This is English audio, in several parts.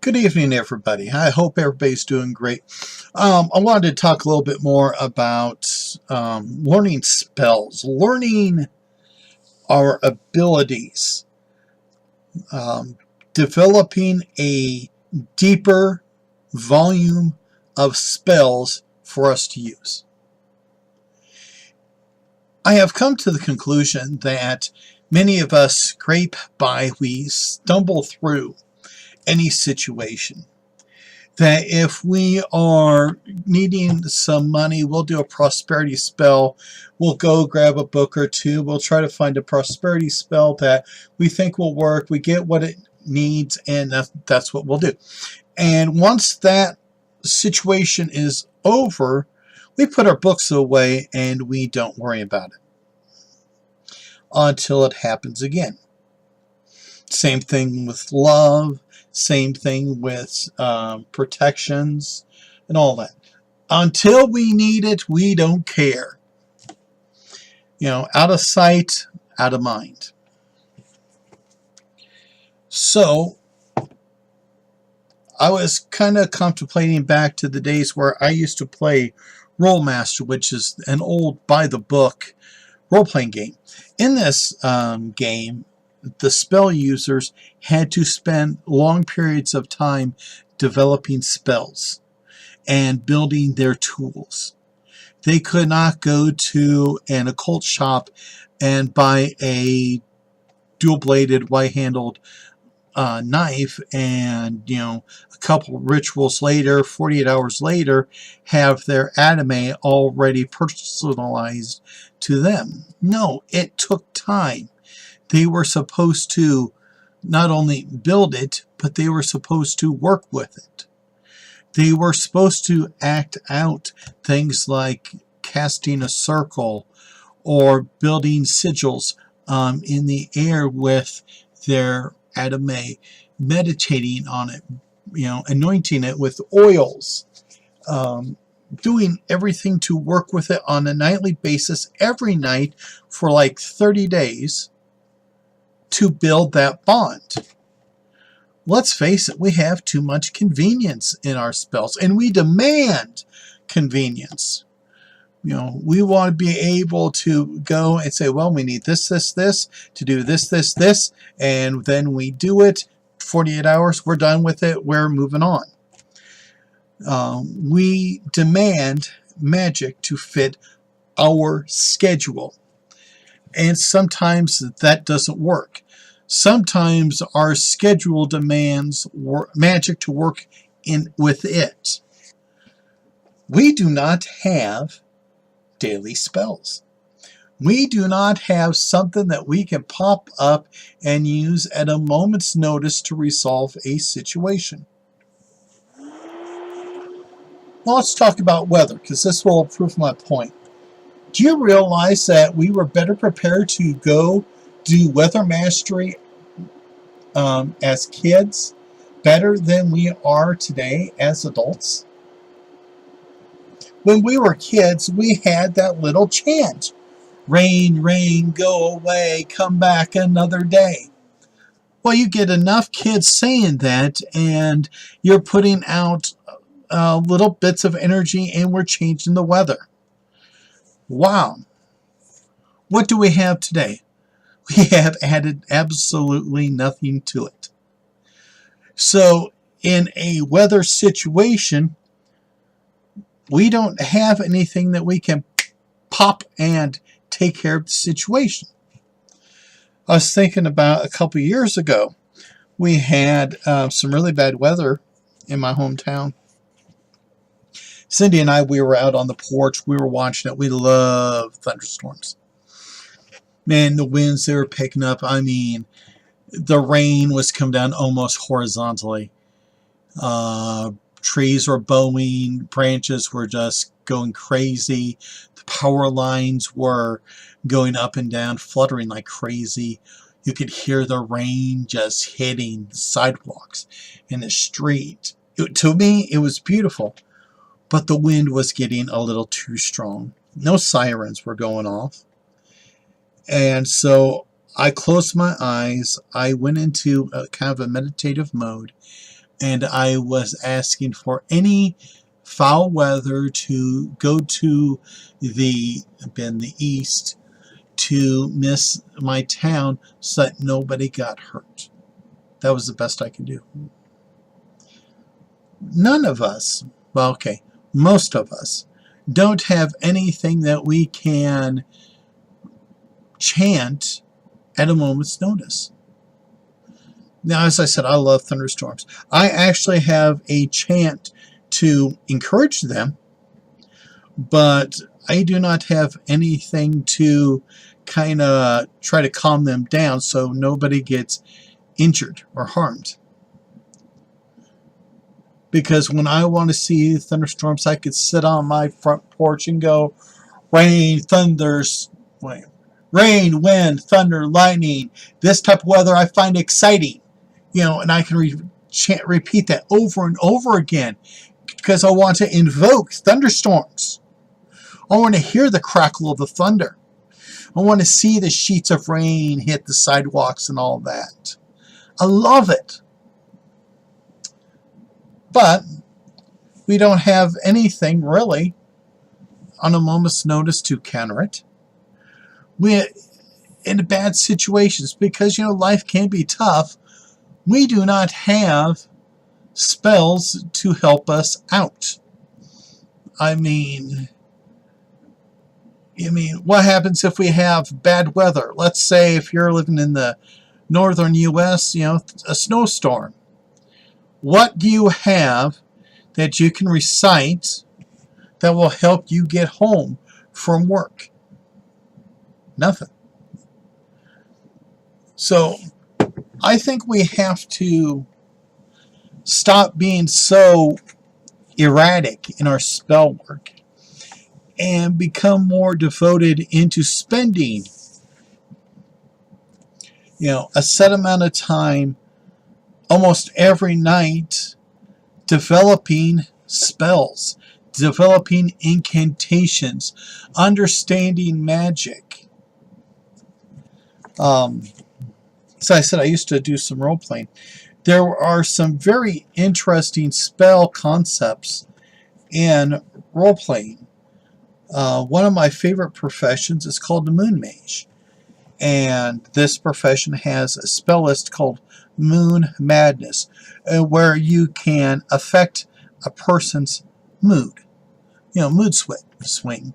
Good evening, everybody. I hope everybody's doing great. I wanted to talk a little bit more about learning spells, learning our abilities, developing a deeper volume of spells for us to use. I have come to the conclusion that many of us scrape by, we stumble through any situation. That if we are needing some money, we'll do a prosperity spell. We'll go grab a book or two. We'll try to find a prosperity spell that we think will work. We get what it needs, and that's what we'll do. And once that situation is over, we put our books away and we don't worry about it until it happens again. Same thing with love. Same thing with protections and all that. Until we need it, we don't care. You know, out of sight, out of mind. So, I was kind of contemplating back to the days where I used to play Rollmaster, which is an old by-the-book role-playing game. In this game, the spell users had to spend long periods of time developing spells and building their tools. They could not go to an occult shop and buy a dual-bladed, white-handled knife and, a couple rituals later, 48 hours later, have their anime already personalized to them. No, it took time. They were supposed to not only build it, but they were supposed to work with it. They were supposed to act out things like casting a circle or building sigils in the air with their anime, meditating on it, anointing it with oils, doing everything to work with it on a nightly basis every night for like 30 days. To build that bond. Let's face it, we have too much convenience in our spells, and we demand convenience. We want to be able to go and say, well, we need this, to do this, and then we do it. 48 hours, we're done with it, we're moving on. We demand magic to fit our schedule. And sometimes that doesn't work. Sometimes our schedule demands magic to work in with it. We do not have daily spells. We do not have something that we can pop up and use at a moment's notice to resolve a situation. Now let's talk about weather, because this will prove my point. Do you realize that we were better prepared to go do weather mastery as kids better than we are today as adults? When we were kids, we had that little chant. Rain, rain, go away, come back another day. Well, you get enough kids saying that, and you're putting out little bits of energy, and we're changing the weather. Wow. What do we have today? We have added absolutely nothing to it. So, in a weather situation, we don't have anything that we can pop and take care of the situation. I was thinking about a couple years ago, we had some really bad weather in my hometown. Cindy and I, we were out on the porch. We were watching it. We love thunderstorms. Man, the winds, they were picking up. I mean, the rain was coming down almost horizontally. Trees were bowing. Branches were just going crazy. The power lines were going up and down, fluttering like crazy. You could hear the rain just hitting the sidewalks in the street. To me, it was beautiful. But the wind was getting a little too strong. No sirens were going off. And so I closed my eyes. I went into a kind of a meditative mode. and I was asking for any foul weather to go to the east to miss my town so that nobody got hurt. That was the best I could do. None of us, well, okay, most of us, don't have anything that we can chant at a moment's notice. Now, as I said, I love thunderstorms. I actually have a chant to encourage them, but I do not have anything to kind of try to calm them down so nobody gets injured or harmed. Because when I want to see thunderstorms, I could sit on my front porch and go, rain, rain, wind, thunder, lightning. This type of weather I find exciting. And I can repeat that over and over again because I want to invoke thunderstorms. I want to hear the crackle of the thunder. I want to see the sheets of rain hit the sidewalks and all that. I love it. But we don't have anything really on a moment's notice to counter it. We're in bad situations because, life can be tough. We do not have spells to help us out. I mean, what happens if we have bad weather? Let's say if you're living in the northern U.S., a snowstorm. What do you have that you can recite that will help you get home from work? Nothing. So I think we have to stop being so erratic in our spell work and become more devoted into spending a set amount of time almost every night developing spells, developing incantations, understanding magic. As I said, I used to do some role playing. There are some very interesting spell concepts in role playing. One of my favorite professions is called the Moon Mage. And this profession has a spell list called Moon Madness, where you can affect a person's mood. Mood swing.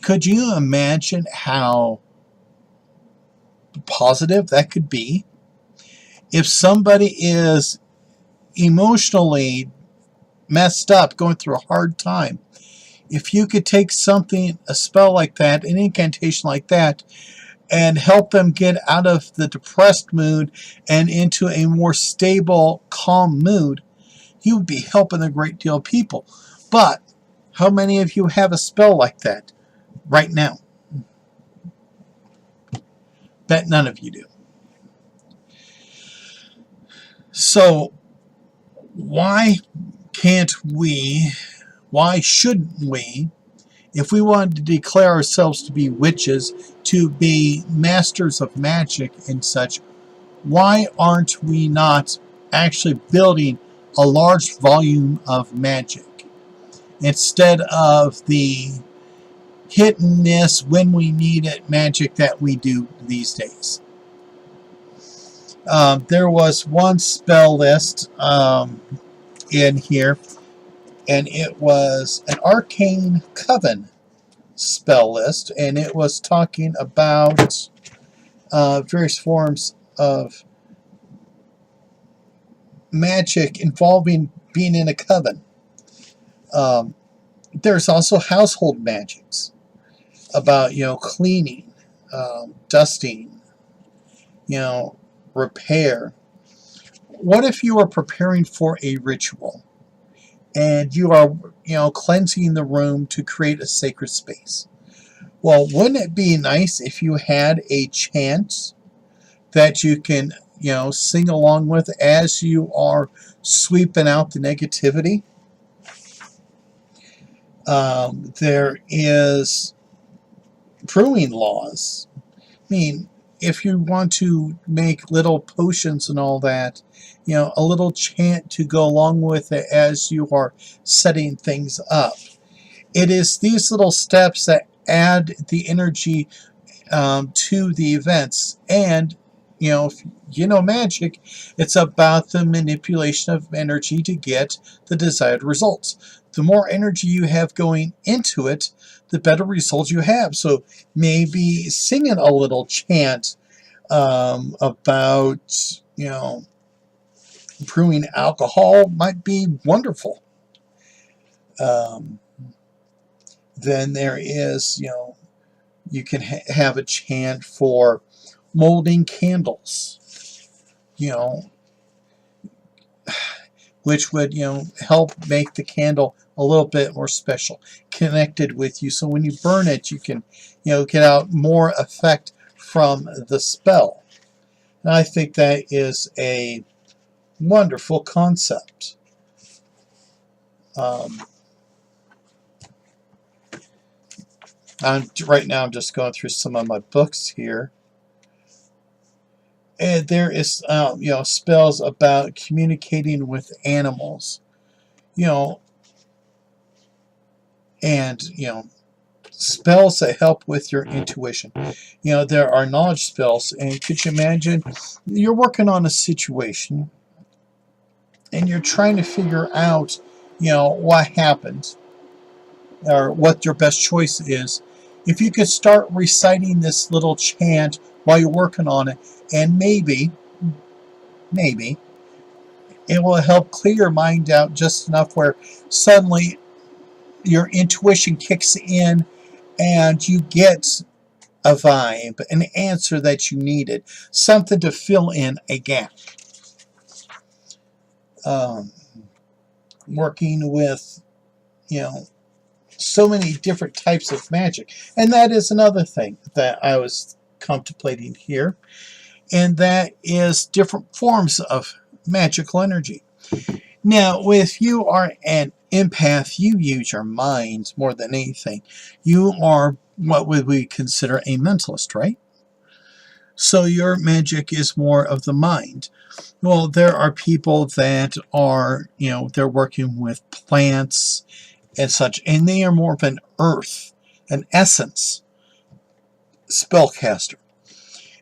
Could you imagine how positive that could be? If somebody is emotionally messed up, going through a hard time, if you could take a spell like that, an incantation like that, and help them get out of the depressed mood and into a more stable, calm mood, you would be helping a great deal of people. But how many of you have a spell like that right now? Bet none of you do. So why shouldn't we, if we wanted to declare ourselves to be witches, to be masters of magic and such, why aren't we not actually building a large volume of magic instead of the hit and miss when we need it magic that we do these days? There was one spell list in here, and it was an arcane coven spell list, and it was talking about various forms of magic involving being in a coven. There's also household magics about cleaning, dusting, repair. What if you are preparing for a ritual and you are cleansing the room to create a sacred space? Well, wouldn't it be nice if you had a chant that you can sing along with as you are sweeping out the negativity? There is brewing laws. I mean, if you want to make little potions and all that, a little chant to go along with it as you are setting things up. It is these little steps that add the energy to the events. And, if you know magic, it's about the manipulation of energy to get the desired results. The more energy you have going into it, the better results you have. So maybe singing a little chant about, brewing alcohol might be wonderful. Then there is, you can have a chant for molding candles, which would, help make the candle a little bit more special, connected with you. So when you burn it, you can, get out more effect from the spell. And I think that is a wonderful concept. Right now I'm just going through some of my books here. And there is, spells about communicating with animals, and, spells that help with your intuition. There are knowledge spells, and could you imagine you're working on a situation and you're trying to figure out, what happened or what your best choice is. If you could start reciting this little chant while you're working on it, and maybe it will help clear your mind out just enough where suddenly your intuition kicks in and you get a vibe, an answer that you needed, something to fill in a gap. Working with, so many different types of magic. And that is another thing that I was contemplating here, and that is different forms of magical energy. Now, if you are an empath, you use your mind more than anything. You are what would we consider a mentalist, right? So your magic is more of the mind. Well, there are people that are, they're working with plants and such, and they are more of an earth, an essence spellcaster.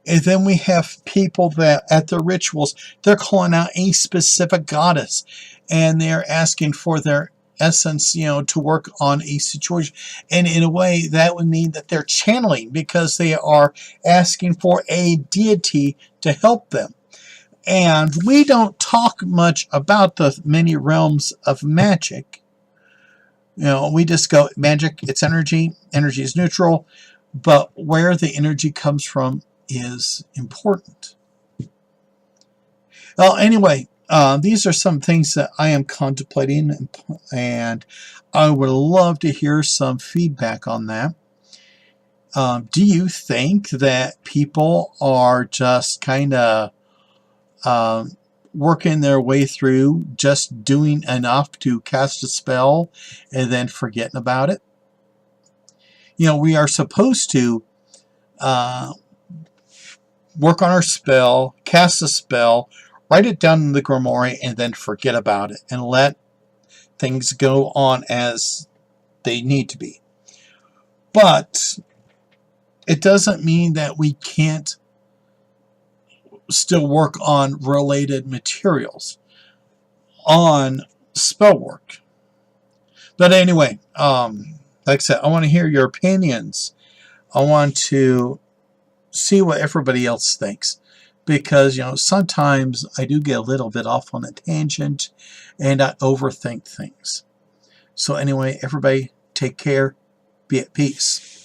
And then we have people that at the rituals, they're calling out a specific goddess, and they're asking for their essence, to work on a situation. And in a way, that would mean that they're channeling, because they are asking for a deity to help them. And we don't talk much about the many realms of magic. We just go, magic, it's energy. Energy is neutral. But where the energy comes from is important. Well, anyway, these are some things that I am contemplating, and I would love to hear some feedback on that. Do you think that people are just kind of working their way through, just doing enough to cast a spell and then forgetting about it? We are supposed to work on our spell, cast a spell, write it down in the grimoire, and then forget about it and let things go on as they need to be. But it doesn't mean that we can't still work on related materials, on spell work. But anyway, like I said, I want to hear your opinions. I want to see what everybody else thinks, because sometimes I do get a little bit off on a tangent and I overthink things. So anyway, everybody take care, be at peace.